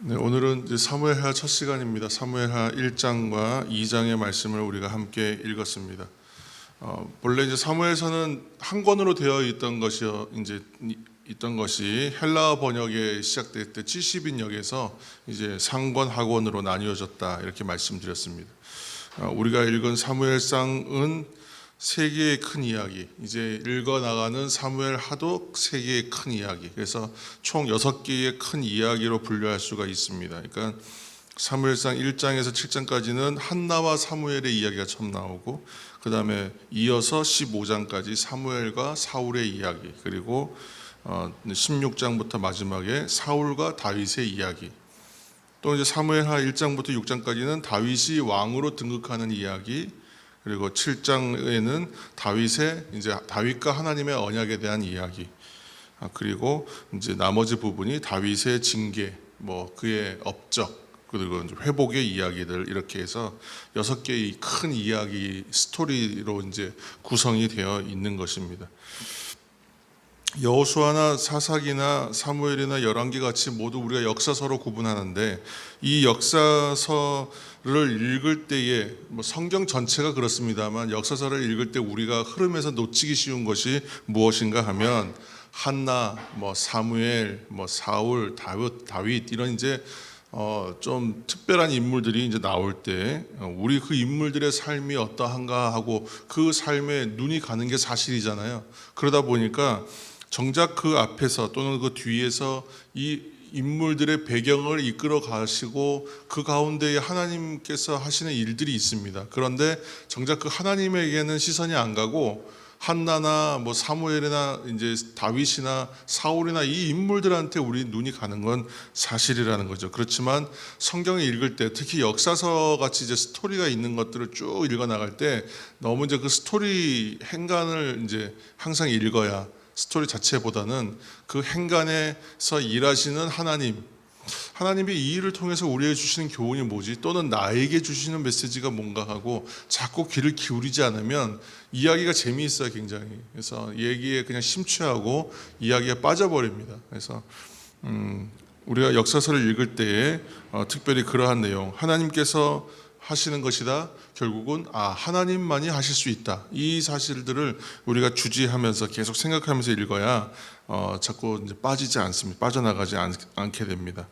네, 오늘은 이제 사무엘하 첫 시간입니다. 사무엘하 1장과 2장의 말씀을 우리가 함께 읽었습니다. 본래 이제 사무엘서는 한 권으로 되어 있던 것이 헬라어 번역에 시작될 때 70인역에서 이제 상권 하권으로 나뉘어졌다 이렇게 말씀드렸습니다. 우리가 읽은 사무엘상은 세 개의 큰 이야기, 이제 읽어나가는 사무엘하도 세 개의 큰 이야기, 그래서 총 6개의 큰 이야기로 분류할 수가 있습니다. 그러니까 사무엘상 1장에서 7장까지는 한나와 사무엘의 이야기가 처음 나오고, 그 다음에 이어서 15장까지 사무엘과 사울의 이야기, 그리고 16장부터 마지막에 사울과 다윗의 이야기, 또 이제 사무엘하 1장부터 6장까지는 다윗이 왕으로 등극하는 이야기, 그리고 7장에는 다윗과 하나님의 언약에 대한 이야기, 그리고 이제 나머지 부분이 다윗의 징계, 그의 업적, 그리고 이제 회복의 이야기들, 이렇게 해서 6개의 큰 이야기 스토리로 이제 구성이 되어 있는 것입니다. 여호수아나 사사기나 사무엘이나 열왕기 같이 모두 우리가 역사서로 구분하는데, 이 역사서를 읽을 때에 성경 전체가 그렇습니다만 역사서를 읽을 때 우리가 흐름에서 놓치기 쉬운 것이 무엇인가 하면 한나, 사무엘, 사울, 다윗 이런 이제 좀 특별한 인물들이 이제 나올 때 우리 그 인물들의 삶이 어떠한가 하고 그 삶에 눈이 가는 게 사실이잖아요. 그러다 보니까 정작 그 앞에서 또는 그 뒤에서 이 인물들의 배경을 이끌어 가시고 그 가운데에 하나님께서 하시는 일들이 있습니다. 그런데 정작 그 하나님에게는 시선이 안 가고 한나나 사무엘이나 이제 다윗이나 사울이나 이 인물들한테 우리 눈이 가는 건 사실이라는 거죠. 그렇지만 성경을 읽을 때, 특히 역사서 같이 이제 스토리가 있는 것들을 쭉 읽어 나갈 때 너무 이제 그 스토리 행간을 이제 항상 읽어야, 스토리 자체보다는 그 행간에서 일하시는 하나님이 이 일을 통해서 우리에게 주시는 교훈이 뭐지, 또는 나에게 주시는 메시지가 뭔가 하고 자꾸 귀를 기울이지 않으면 이야기가 재미있어요, 굉장히. 그래서 얘기에 그냥 심취하고 이야기에 빠져버립니다. 그래서 우리가 역사서를 읽을 때에 특별히 그러한 내용, 하나님께서 하시는 것이다, 결국은 하나님만이 하실 수 있다, 이 사실들을 우리가 주지하면서 계속 생각하면서 읽어야 자꾸 이제 빠져나가지 않게 됩니다.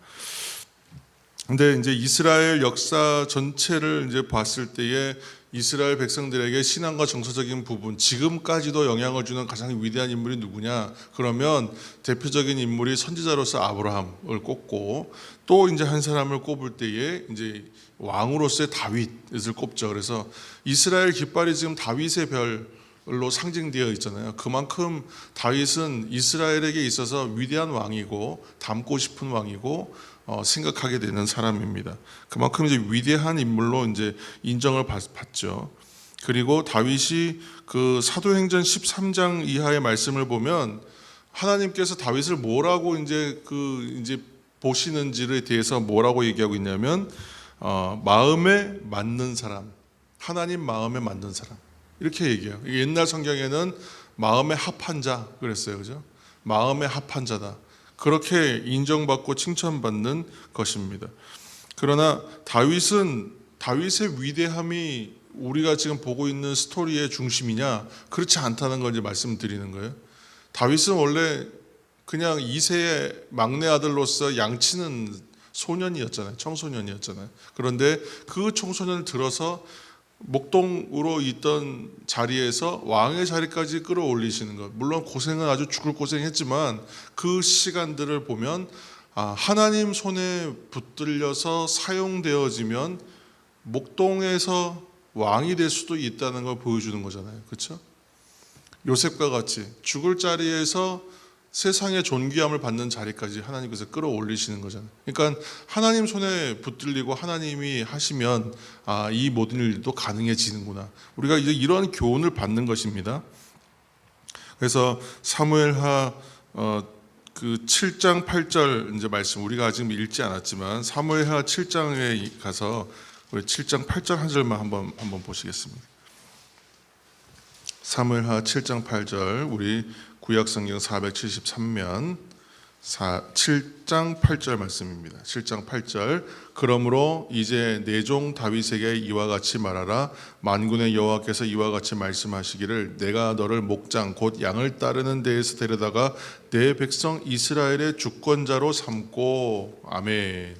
근데 이제 이스라엘 역사 전체를 이제 봤을 때에 이스라엘 백성들에게 신앙과 정서적인 부분, 지금까지도 영향을 주는 가장 위대한 인물이 누구냐? 그러면 대표적인 인물이 선지자로서 아브라함을 꼽고, 또 이제 한 사람을 꼽을 때에 이제 왕으로서의 다윗을 꼽죠. 그래서 이스라엘 깃발이 지금 다윗의 별로 상징되어 있잖아요. 그만큼 다윗은 이스라엘에게 있어서 위대한 왕이고 닮고 싶은 왕이고 생각하게 되는 사람입니다. 그만큼 이제 위대한 인물로 이제 인정을 받죠. 그리고 다윗이 그 사도행전 13장 이하의 말씀을 보면 하나님께서 다윗을 뭐라고 이제 보시는지에 대해서 뭐라고 얘기하고 있냐면 마음에 맞는 사람, 하나님 마음에 맞는 사람, 이렇게 얘기해요. 옛날 성경에는 마음에 합한 자 그랬어요, 그죠? 마음에 합한 자다, 그렇게 인정받고 칭찬받는 것입니다. 그러나 다윗의 위대함이 우리가 지금 보고 있는 스토리의 중심이냐? 그렇지 않다는 걸 이제 말씀드리는 거예요. 다윗은 원래 그냥 이새의 막내 아들로서 양치는 소년이었잖아요. 청소년이었잖아요. 그런데 그 청소년을 들어서 목동으로 있던 자리에서 왕의 자리까지 끌어올리시는 것, 물론 고생은 아주 죽을 고생했지만 그 시간들을 보면 하나님 손에 붙들려서 사용되어지면 목동에서 왕이 될 수도 있다는 걸 보여주는 거잖아요. 그렇죠? 요셉과 같이 죽을 자리에서 세상의 존귀함을 받는 자리까지 하나님께서 끌어올리시는 거잖아요. 그러니까 하나님 손에 붙들리고 하나님이 하시면 이 모든 일도 가능해지는구나, 우리가 이제 이런 교훈을 받는 것입니다. 그래서 사무엘하 그 7장 8절 이제 말씀, 우리가 아직 읽지 않았지만 사무엘하 7장에 가서 우리 7장 8절 한 절만 한번 보시겠습니다. 사무엘하 7장 8절, 우리 구약성경 473면 7장 8절 말씀입니다. 7장 8절. 그러므로 이제 내 종 다윗에게 이와 같이 말하라. 만군의 여호와께서 이와 같이 말씀하시기를 내가 너를 목장 곧 양을 따르는 데에서 데려다가 내 백성 이스라엘의 주권자로 삼고. 아멘.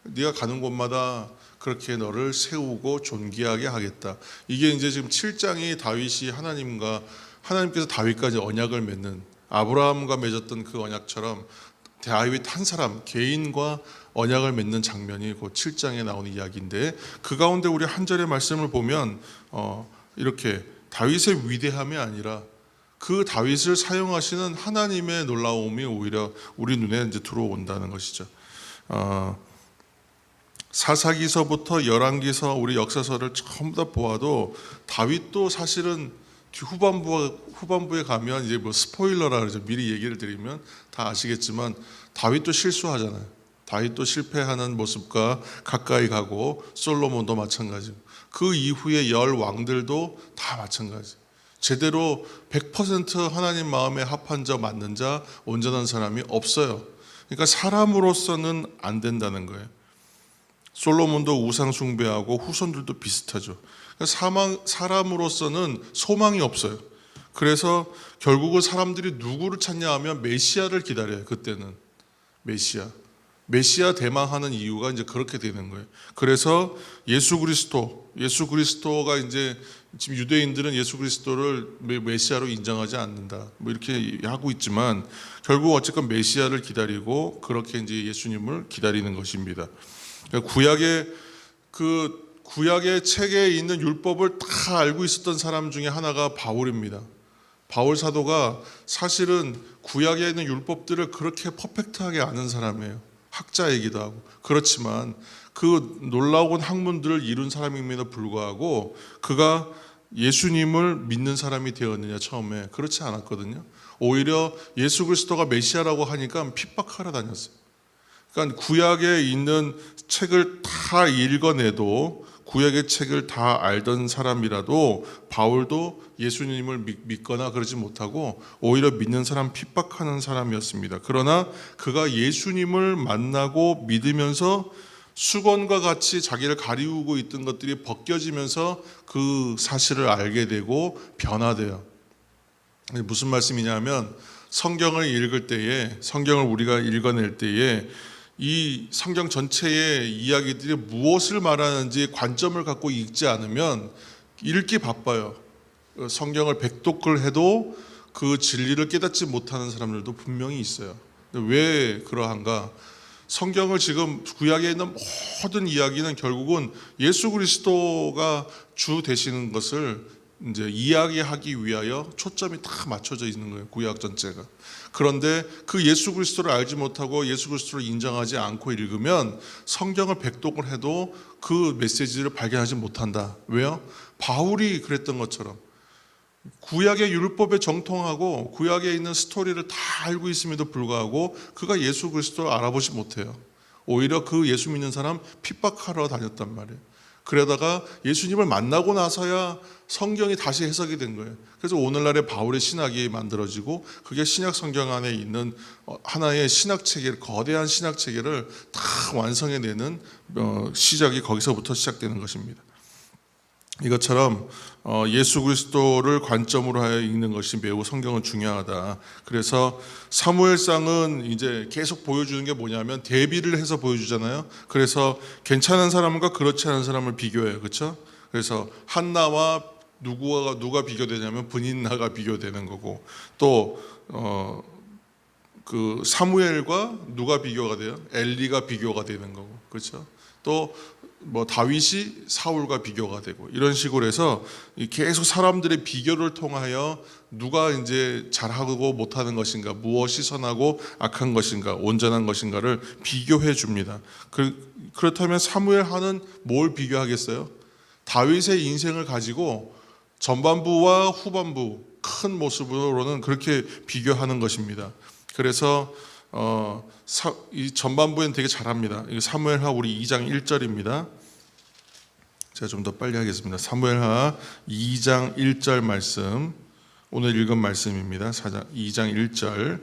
네가 가는 곳마다 그렇게 너를 세우고 존귀하게 하겠다. 이게 이제 지금 7장이 다윗이 하나님께서 다윗까지 언약을 맺는, 아브라함과 맺었던 그 언약처럼 다윗 한 사람 개인과 언약을 맺는 장면이 그 7장에 나오는 이야기인데, 그 가운데 우리 한 절의 말씀을 보면 이렇게 다윗의 위대함이 아니라 그 다윗을 사용하시는 하나님의 놀라움이 오히려 우리 눈에 이제 들어온다는 것이죠. 사사기서부터 열왕기서, 우리 역사서를 전부 다 보아도 다윗도 사실은 후반부에 가면 이제 뭐 스포일러라 그러죠. 미리 얘기를 드리면 다 아시겠지만 다윗도 실수하잖아요. 다윗도 실패하는 모습과 가까이 가고, 솔로몬도 마찬가지고, 그 이후에 열 왕들도 다 마찬가지. 제대로 100% 하나님 마음에 합한 자, 맞는 자, 온전한 사람이 없어요. 그러니까 사람으로서는 안 된다는 거예요. 솔로몬도 우상 숭배하고 후손들도 비슷하죠. 사람으로서는 소망이 없어요. 그래서 결국은 사람들이 누구를 찾냐 하면 메시아를 기다려요. 그때는 메시아 대망하는 이유가 이제 그렇게 되는 거예요. 그래서 예수 그리스도가 이제 지금 유대인들은 예수 그리스도를 메시아로 인정하지 않는다, 뭐 이렇게 하고 있지만, 결국 어쨌건 메시아를 기다리고 그렇게 이제 예수님을 기다리는 것입니다. 구약의 책에 있는 율법을 다 알고 있었던 사람 중에 하나가 바울입니다. 바울 사도가 사실은 구약에 있는 율법들을 그렇게 퍼펙트하게 아는 사람이에요. 학자이기도 하고. 그렇지만 그 놀라운 학문들을 이룬 사람임에도 불구하고 그가 예수님을 믿는 사람이 되었느냐? 처음에 그렇지 않았거든요. 오히려 예수 그리스도가 메시아라고 하니까 핍박하러 다녔어요. 그러니까 구약에 있는 책을 다 읽어내도, 구약의 책을 다 알던 사람이라도 바울도 예수님을 믿거나 그러지 못하고 오히려 믿는 사람 핍박하는 사람이었습니다. 그러나 그가 예수님을 만나고 믿으면서 수건과 같이 자기를 가리우고 있던 것들이 벗겨지면서 그 사실을 알게 되고 변화돼요. 무슨 말씀이냐면, 성경을 읽을 때에, 성경을 우리가 읽어낼 때에 이 성경 전체의 이야기들이 무엇을 말하는지 관점을 갖고 읽지 않으면 읽기 바빠요. 성경을 백독을 해도 그 진리를 깨닫지 못하는 사람들도 분명히 있어요. 왜 그러한가? 성경을 지금 구약에 있는 모든 이야기는 결국은 예수 그리스도가 주 되시는 것을 이제 이야기하기 위하여 초점이 다 맞춰져 있는 거예요. 구약 전체가. 그런데 그 예수 그리스도를 알지 못하고 예수 그리스도를 인정하지 않고 읽으면 성경을 백독을 해도 그 메시지를 발견하지 못한다. 왜요? 바울이 그랬던 것처럼 구약의 율법에 정통하고 구약에 있는 스토리를 다 알고 있음에도 불구하고 그가 예수 그리스도를 알아보지 못해요. 오히려 그 예수 믿는 사람 핍박하러 다녔단 말이에요. 그러다가 예수님을 만나고 나서야 성경이 다시 해석이 된 거예요. 그래서 오늘날의 바울의 신학이 만들어지고, 그게 신약 성경 안에 있는 하나의 신학체계, 거대한 신학체계를 다 완성해내는 시작이 거기서부터 시작되는 것입니다. 이것처럼 예수 그리스도를 관점으로 하여 읽는 것이 매우 성경은 중요하다. 그래서 사무엘상은 이제 계속 보여주는 게 뭐냐면 대비를 해서 보여주잖아요. 그래서 괜찮은 사람과 그렇지 않은 사람을 비교해요. 그렇죠? 그래서 한나와 누가 비교되냐면 브닌나가 비교되는 거고, 또 그 사무엘과 누가 비교가 돼요? 엘리가 비교가 되는 거고, 그렇죠? 또 뭐 다윗이 사울과 비교가 되고, 이런 식으로 해서 계속 사람들의 비교를 통하여 누가 이제 잘하고 못하는 것인가, 무엇이 선하고 악한 것인가, 온전한 것인가를 비교해 줍니다. 그렇다면 사무엘하는 뭘 비교하겠어요? 다윗의 인생을 가지고 전반부와 후반부 큰 모습으로는 그렇게 비교하는 것입니다. 그래서 이 전반부에는 되게 잘합니다. 사무엘하 우리 2장 1절입니다. 제가 좀 더 빨리 하겠습니다. 사무엘하 2장 1절 말씀, 오늘 읽은 말씀입니다. 2장 1절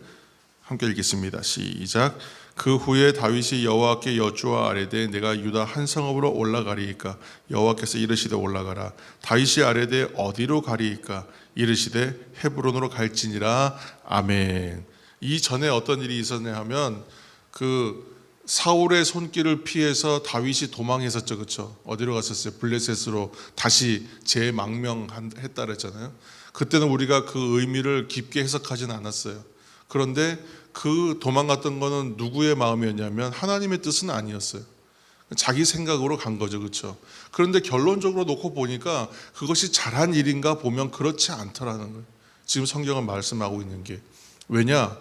함께 읽겠습니다. 시작. 그 후에 다윗이 여호와께 여쭈어 아뢰되 내가 유다 한 성읍으로 올라가리이까? 여호와께서 이르시되 올라가라. 다윗이 아뢰되 어디로 가리이까? 이르시되 헤브론으로 갈지니라. 아멘. 이 전에 어떤 일이 있었냐 하면 그 사울의 손길을 피해서 다윗이 도망했었죠. 그렇죠? 어디로 갔었어요? 블레셋으로 다시 재망명했다 그랬잖아요. 그때는 우리가 그 의미를 깊게 해석하지는 않았어요. 그런데 그 도망갔던 거는 누구의 마음이었냐면 하나님의 뜻은 아니었어요. 자기 생각으로 간 거죠. 그렇죠? 그런데 결론적으로 놓고 보니까 그것이 잘한 일인가 보면 그렇지 않더라는 거예요. 지금 성경은 말씀하고 있는 게. 왜냐?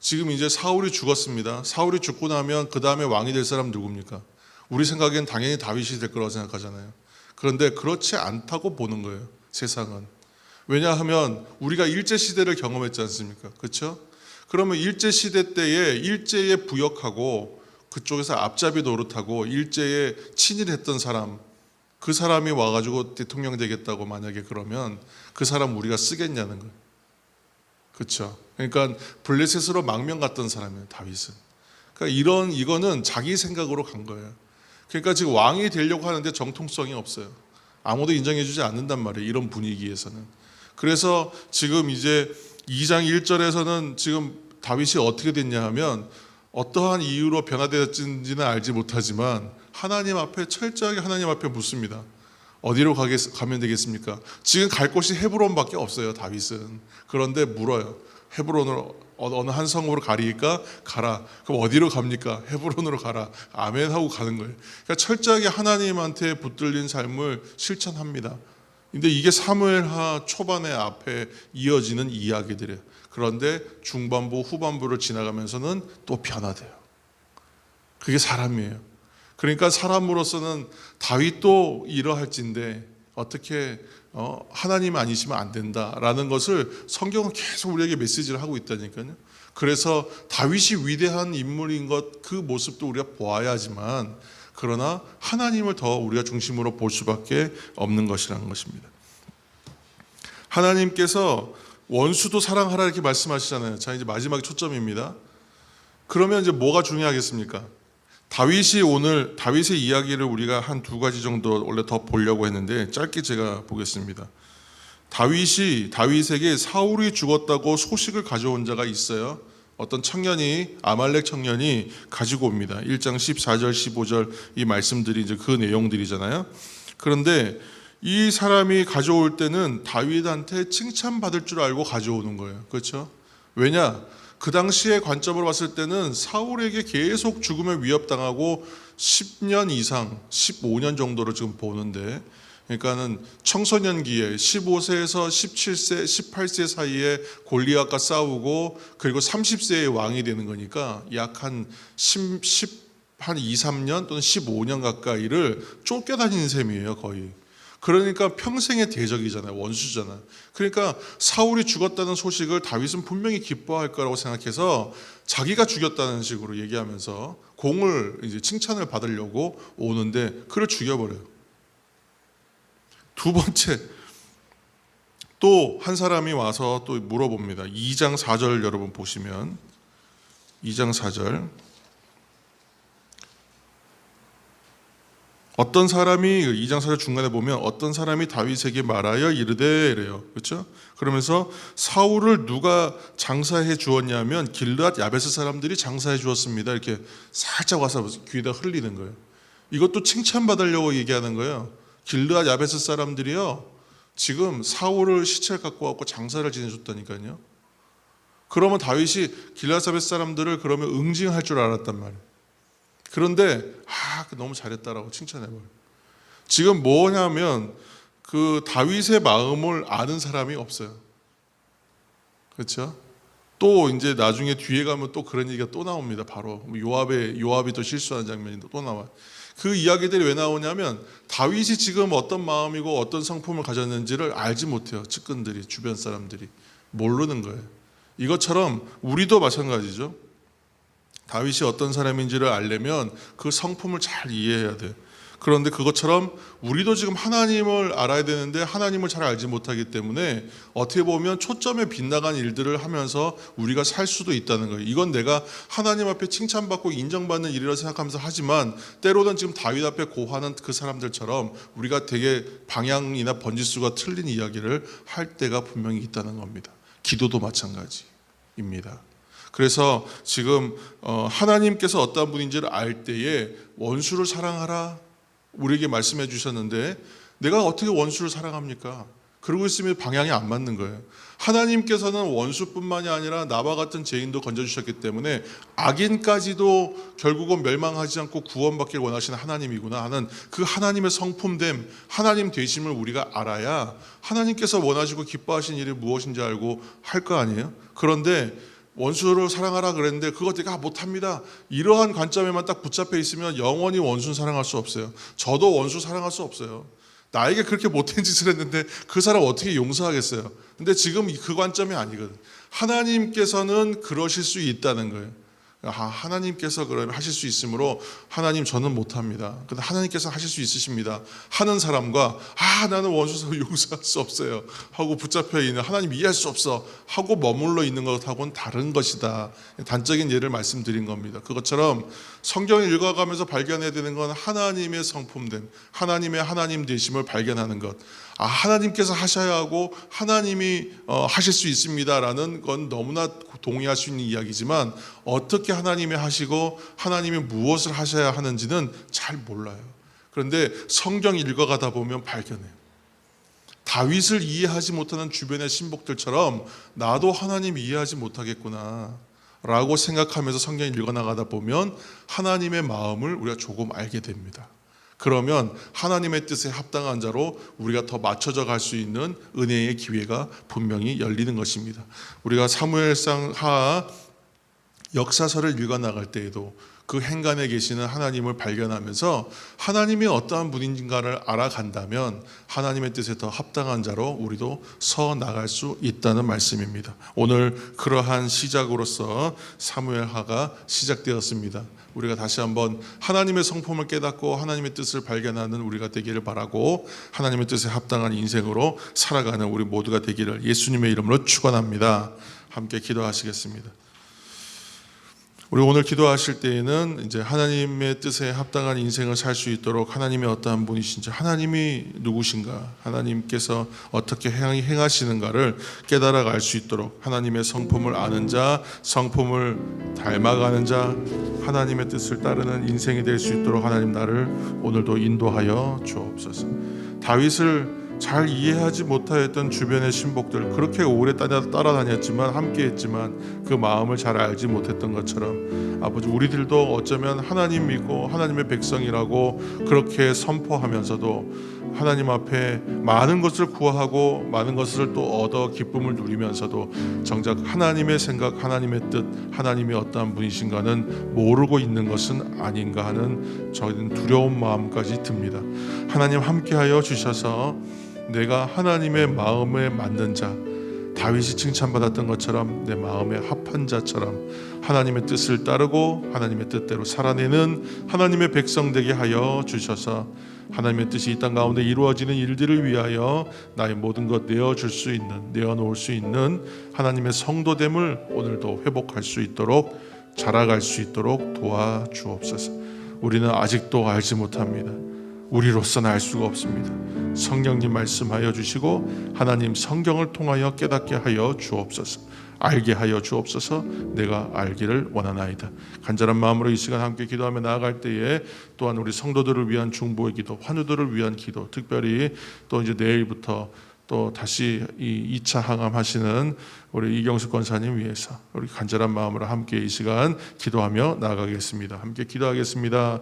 지금 이제 사울이 죽었습니다. 사울이 죽고 나면 그 다음에 왕이 될 사람 누굽니까? 우리 생각엔 당연히 다윗이 될 거라고 생각하잖아요. 그런데 그렇지 않다고 보는 거예요. 세상은. 왜냐하면 우리가 일제시대를 경험했지 않습니까? 그렇죠? 그러면 일제시대 때에 일제에 부역하고 그쪽에서 앞잡이 노릇하고 일제에 친일했던 사람, 그 사람이 와가지고 대통령 되겠다고 만약에 그러면 그 사람 우리가 쓰겠냐는 거예요. 그렇죠? 그러니까 블레셋으로 망명 갔던 사람이에요, 다윗은. 그러니까 이거는 자기 생각으로 간 거예요. 그러니까 지금 왕이 되려고 하는데 정통성이 없어요. 아무도 인정해주지 않는단 말이에요, 이런 분위기에서는. 그래서 지금 이제 2장 1절에서는 지금 다윗이 어떻게 됐냐 하면 어떠한 이유로 변화되었는지는 알지 못하지만 하나님 앞에 철저하게 하나님 앞에 묻습니다. 어디로 가면 되겠습니까? 지금 갈 곳이 헤브론밖에 없어요, 다윗은. 그런데 물어요. 헤브론으로 어느 한 성읍으로 가리니까 가라. 그럼 어디로 갑니까? 헤브론으로 가라. 아멘 하고 가는 거예요. 그러니까 철저하게 하나님한테 붙들린 삶을 실천합니다. 근데 이게 사무엘하 초반에 앞에 이어지는 이야기들이에요. 그런데 중반부 후반부를 지나가면서는 또 변화돼요. 그게 사람이에요. 그러니까 사람으로서는 다윗도 이러할진데 어떻게 하나님 아니시면 안 된다라는 것을 성경은 계속 우리에게 메시지를 하고 있다니까요. 그래서 다윗이 위대한 인물인 것 그 모습도 우리가 보아야 하지만 그러나 하나님을 더 우리가 중심으로 볼 수밖에 없는 것이라는 것입니다. 하나님께서 원수도 사랑하라 이렇게 말씀하시잖아요. 자, 이제 마지막 초점입니다. 그러면 이제 뭐가 중요하겠습니까? 다윗의 이야기를 우리가 한 두 가지 정도 원래 더 보려고 했는데 짧게 제가 보겠습니다. 다윗에게 사울이 죽었다고 소식을 가져온 자가 있어요. 어떤 아말렉 청년이 가지고 옵니다. 1장 14절 15절 이 말씀들이 이제 그 내용들이잖아요. 그런데 이 사람이 가져올 때는 다윗한테 칭찬받을 줄 알고 가져오는 거예요. 그렇죠? 왜냐? 그 당시의 관점으로 봤을 때는 사울에게 계속 죽음에 위협당하고 10년 이상, 15년 정도를 지금 보는데, 그러니까는 청소년기에 15세에서 17세, 18세 사이에 골리앗과 싸우고 그리고 30세에 왕이 되는 거니까 약 한 2, 3년 또는 15년 가까이를 쫓겨다니는 셈이에요, 거의. 그러니까 평생의 대적이잖아요. 원수잖아요. 그러니까 사울이 죽었다는 소식을 다윗은 분명히 기뻐할 거라고 생각해서 자기가 죽였다는 식으로 얘기하면서 공을 이제 칭찬을 받으려고 오는데 그를 죽여버려요. 두 번째, 또 한 사람이 와서 또 물어봅니다. 2장 4절 여러분 보시면 2장 4절 어떤 사람이 2장 4절 중간에 보면 어떤 사람이 다윗에게 말하여 이르되 이래요. 그렇죠? 그러면서 사울을 누가 장사해 주었냐면 길르앗 야베스 사람들이 장사해 주었습니다. 이렇게 살짝 와서 귀에다 흘리는 거예요. 이것도 칭찬받으려고 얘기하는 거예요. 길르앗 야베스 사람들이요. 지금 사울을 시체를 갖고 와서 장사를 지내줬다니까요. 그러면 다윗이 길르앗 야베스 사람들을 그러면 응징할 줄 알았단 말이에요. 그런데 너무 잘했다라고 칭찬해버려요. 지금 뭐냐면 그 다윗의 마음을 아는 사람이 없어요. 그렇죠? 또 이제 나중에 뒤에 가면 또 그런 얘기가 또 나옵니다. 바로 요압이 또 실수하는 장면이 또 나와요. 그 이야기들이 왜 나오냐면 다윗이 지금 어떤 마음이고 어떤 성품을 가졌는지를 알지 못해요. 측근들이, 주변 사람들이 모르는 거예요. 이것처럼 우리도 마찬가지죠. 다윗이 어떤 사람인지를 알려면 그 성품을 잘 이해해야 돼요. 그런데 그것처럼 우리도 지금 하나님을 알아야 되는데 하나님을 잘 알지 못하기 때문에 어떻게 보면 초점에 빗나간 일들을 하면서 우리가 살 수도 있다는 거예요. 이건 내가 하나님 앞에 칭찬받고 인정받는 일이라고 생각하면서 하지만 때로는 지금 다윗 앞에 고하는 그 사람들처럼 우리가 되게 방향이나 번지수가 틀린 이야기를 할 때가 분명히 있다는 겁니다. 기도도 마찬가지입니다. 그래서 지금 하나님께서 어떤 분인지를 알 때에 원수를 사랑하라 우리에게 말씀해 주셨는데 내가 어떻게 원수를 사랑합니까? 그러고 있으면 방향이 안 맞는 거예요. 하나님께서는 원수뿐만이 아니라 나와 같은 죄인도 건져주셨기 때문에 악인까지도 결국은 멸망하지 않고 구원받기를 원하시는 하나님이구나 하는 그 하나님의 성품됨, 하나님 되심을 우리가 알아야 하나님께서 원하시고 기뻐하시는 일이 무엇인지 알고 할 거 아니에요? 그런데 원수를 사랑하라 그랬는데 그거 내가 못합니다. 이러한 관점에만 딱 붙잡혀 있으면 영원히 원수는 사랑할 수 없어요. 저도 원수 사랑할 수 없어요. 나에게 그렇게 못된 짓을 했는데 그 사람 어떻게 용서하겠어요? 근데 지금 그 관점이 아니거든. 하나님께서는 그러실 수 있다는 거예요. 하나님께서 그러면 하실 수 있으므로 하나님 저는 못합니다. 근데 하나님께서 하실 수 있으십니다 하는 사람과 나는 원수를 용서할 수 없어요 하고 붙잡혀 있는 하나님 이해할 수 없어 하고 머물러 있는 것하고는 다른 것이다. 단적인 예를 말씀드린 겁니다. 그것처럼 성경을 읽어가면서 발견해야 되는 건 하나님의 성품됨, 하나님의 하나님 되심을 발견하는 것. 하나님께서 하셔야 하고 하나님이 하실 수 있습니다라는 건 너무나 동의할 수 있는 이야기지만 어떻게 하나님이 하시고 하나님이 무엇을 하셔야 하는지는 잘 몰라요. 그런데 성경 읽어가다 보면 발견해요. 다윗을 이해하지 못하는 주변의 신복들처럼 나도 하나님 이해하지 못하겠구나 라고 생각하면서 성경 읽어나가다 보면 하나님의 마음을 우리가 조금 알게 됩니다. 그러면 하나님의 뜻에 합당한 자로 우리가 더 맞춰져 갈 수 있는 은혜의 기회가 분명히 열리는 것입니다. 우리가 사무엘상 하 역사서를 읽어나갈 때에도 그 행간에 계시는 하나님을 발견하면서 하나님이 어떠한 분인가를 알아간다면 하나님의 뜻에 더 합당한 자로 우리도 서 나갈 수 있다는 말씀입니다. 오늘 그러한 시작으로서 사무엘하가 시작되었습니다. 우리가 다시 한번 하나님의 성품을 깨닫고 하나님의 뜻을 발견하는 우리가 되기를 바라고 하나님의 뜻에 합당한 인생으로 살아가는 우리 모두가 되기를 예수님의 이름으로 축원합니다. 함께 기도하시겠습니다. 우리 오늘 기도하실 때에는 이제 하나님의 뜻에 합당한 인생을 살 수 있도록 하나님이 어떠한 분이신지, 하나님이 누구신가, 하나님께서 어떻게 행하시는가를 깨달아갈 수 있도록 하나님의 성품을 아는 자, 성품을 닮아가는 자, 하나님의 뜻을 따르는 인생이 될 수 있도록 하나님 나를 오늘도 인도하여 주옵소서. 다윗을 잘 이해하지 못하였던 주변의 신복들, 그렇게 오래 따라다녔지만 함께했지만 그 마음을 잘 알지 못했던 것처럼 아버지 우리들도 어쩌면 하나님 믿고 하나님의 백성이라고 그렇게 선포하면서도 하나님 앞에 많은 것을 구하고 많은 것을 또 얻어 기쁨을 누리면서도 정작 하나님의 생각, 하나님의 뜻, 하나님이 어떠한 분이신가는 모르고 있는 것은 아닌가 하는 저희는 두려운 마음까지 듭니다. 하나님 함께하여 주셔서 내가 하나님의 마음에 맞는 자, 다윗이 칭찬받았던 것처럼 내 마음에 합한 자처럼 하나님의 뜻을 따르고 하나님의 뜻대로 살아내는 하나님의 백성 되게 하여 주셔서 하나님의 뜻이 이 땅 가운데 이루어지는 일들을 위하여 나의 모든 것 내어줄 수 있는, 내어놓을 수 있는 하나님의 성도됨을 오늘도 회복할 수 있도록, 자라갈 수 있도록 도와주옵소서. 우리는 아직도 알지 못합니다. 우리로서는 알 수가 없습니다. 성령님 말씀하여 주시고 하나님 성경을 통하여 깨닫게 하여 주옵소서. 알게 하여 주옵소서. 내가 알기를 원하나이다. 간절한 마음으로 이 시간 함께 기도하며 나아갈 때에 또한 우리 성도들을 위한 중보의 기도, 환우들을 위한 기도, 특별히 또 이제 내일부터 또 다시 이 2차 항암하시는 우리 이경숙 권사님 위해서 우리 간절한 마음으로 함께 이 시간 기도하며 나아가겠습니다. 함께 기도하겠습니다.